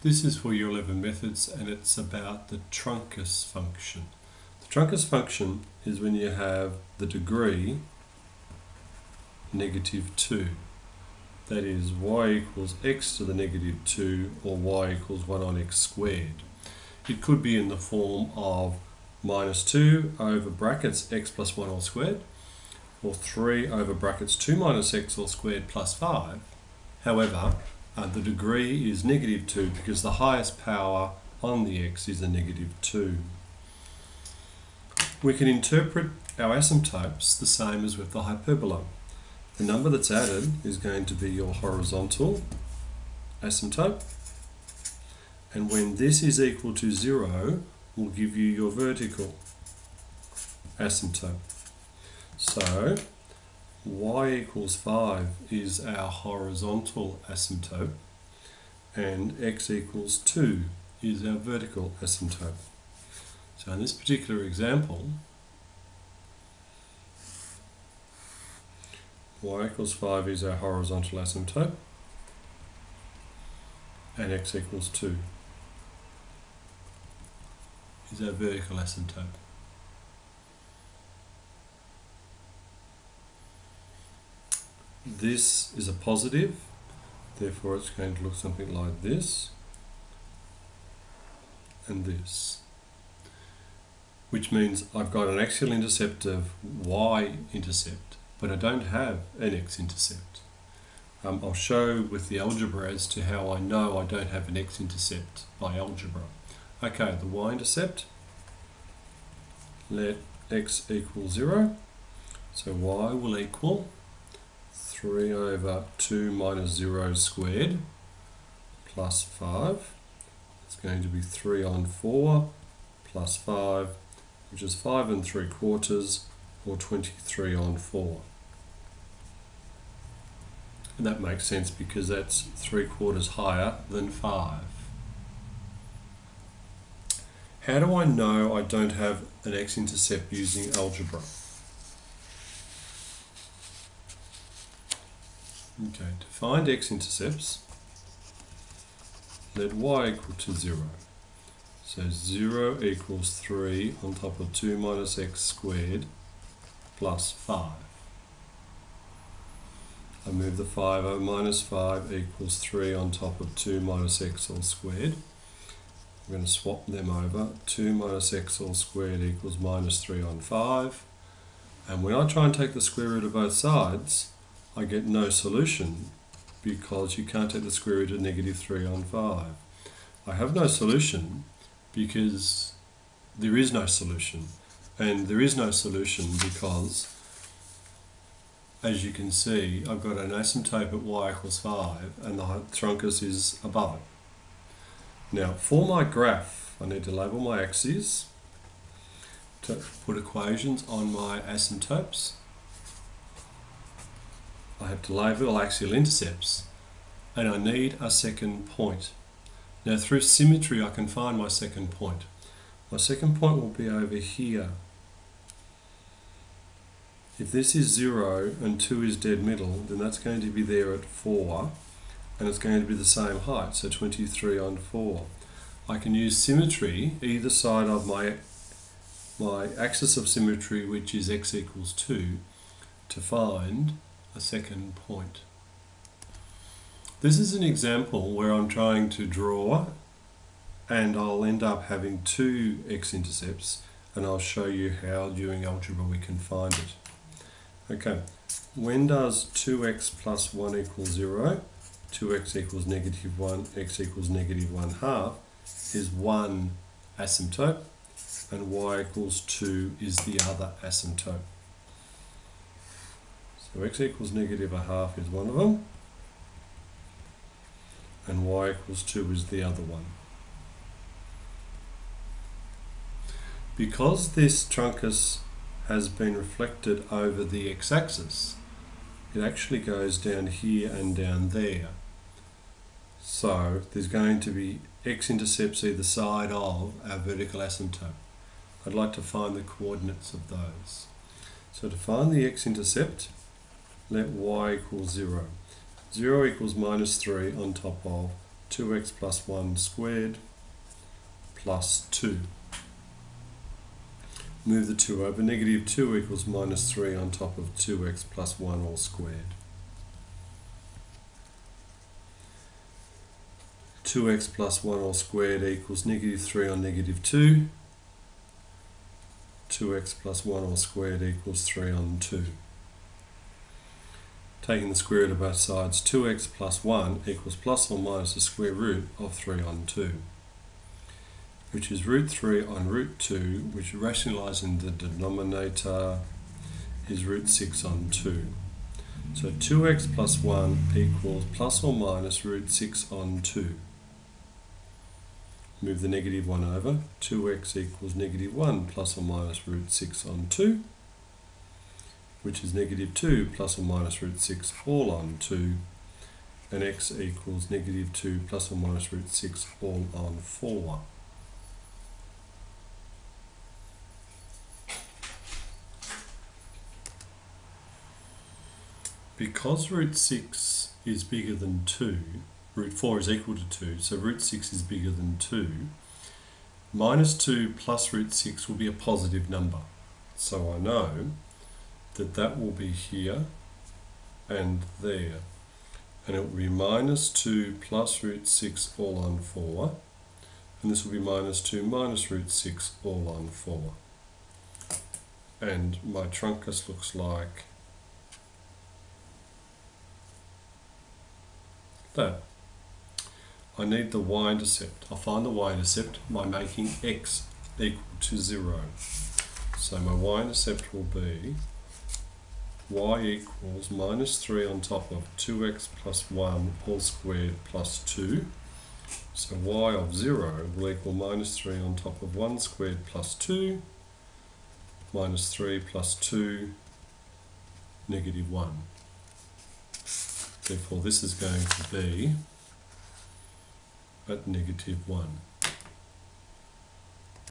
This is for Year 11 methods, and it's about the truncus function. The truncus function is when you have the degree -2. That is y equals x to the -2 or y equals 1 on x squared. It could be in the form of -2 over brackets x plus 1 all squared, or 3 over brackets 2 minus x all squared plus 5. However, the degree is -2 because the highest power on the x is a -2. We can interpret our asymptotes the same as with the hyperbola. The number that's added is going to be your horizontal asymptote, and when this is equal to 0, will give you your vertical asymptote. So y equals 5 is our horizontal asymptote, and x equals 2 is our vertical asymptote. So in this particular example, y equals 5 is our horizontal asymptote, and x equals 2 is our vertical asymptote. This is a positive, therefore it's going to look something like this and this, which means I've got an axial intercept of y-intercept, but I don't have an x-intercept. I'll show with the algebra as to how I know I don't have an x-intercept by algebra. Okay, the y-intercept, let x equal 0, so y will equal 3 over 2 minus 0 squared plus 5. It's going to be 3 on 4 plus 5, which is 5 3/4, or 23 on 4. And that makes sense because that's 3/4 higher than 5. How do I know I don't have an x-intercept using algebra? Okay, to find x-intercepts, let y equal to 0. So 0 equals 3 on top of 2 minus x squared plus 5. I move the 5 over, minus 5 equals 3 on top of 2 minus x all squared. I'm going to swap them over. 2 minus x all squared equals minus 3 on 5. And when I try and take the square root of both sides, I get no solution because you can't take the square root of -3 on 5. I have no solution because there is no solution. And there is no solution because, as you can see, I've got an asymptote at y equals 5 and the truncus is above it. Now, for my graph, I need to label my axes, to put equations on my asymptotes. I have to label axial intercepts, and I need a second point. Now, through symmetry, I can find my second point. My second point will be over here. If this is 0 and 2 is dead middle, then that's going to be there at 4, and it's going to be the same height, so 23 on 4. I can use symmetry either side of my axis of symmetry, which is x equals 2, to find a second point. This is an example where I'm trying to draw, and I'll end up having 2 x-intercepts, and I'll show you how during algebra we can find it. Okay, when does 2x plus 1 equal 0? 2x equals -1, x equals -1/2 is one asymptote, and y equals 2 is the other asymptote. So x equals -1/2 is one of them, and y equals 2 is the other one. Because this truncus has been reflected over the x-axis, it actually goes down here and down there. So there's going to be x-intercepts either side of our vertical asymptote. I'd like to find the coordinates of those. So to find the x-intercept, let y equal 0. 0 equals -3 on top of 2x plus 1 squared plus 2. Move the 2 over. Negative 2 equals minus 3 on top of 2x plus 1 all squared. 2x plus 1 all squared equals negative 3 on negative 2. 2x plus 1 all squared equals 3 on 2. Taking the square root of both sides, 2x plus 1 equals plus or minus the square root of 3 on 2, which is root 3 on root 2, which rationalising the denominator is root 6 on 2. So 2x plus 1 equals plus or minus root 6 on 2. Move the negative 1 over. 2x equals negative 1 plus or minus root 6 on 2, which is negative 2 plus or minus root 6 all on 2, and x equals negative 2 plus or minus root 6 all on 4. Because root 6 is bigger than 2, root 4 is equal to 2, so root 6 is bigger than 2, minus 2 plus root 6 will be a positive number. So I know that that will be here and there. And it will be minus 2 plus root 6 all on 4. And this will be minus 2 minus root 6 all on 4. And my truncus looks like that. I need the y-intercept. I'll find the y-intercept by making x equal to 0. So my y-intercept will be y equals minus 3 on top of 2x plus 1 all squared plus 2. So y of 0 will equal minus 3 on top of 1 squared plus 2, minus 3 plus 2, negative 1. Therefore this is going to be at negative 1.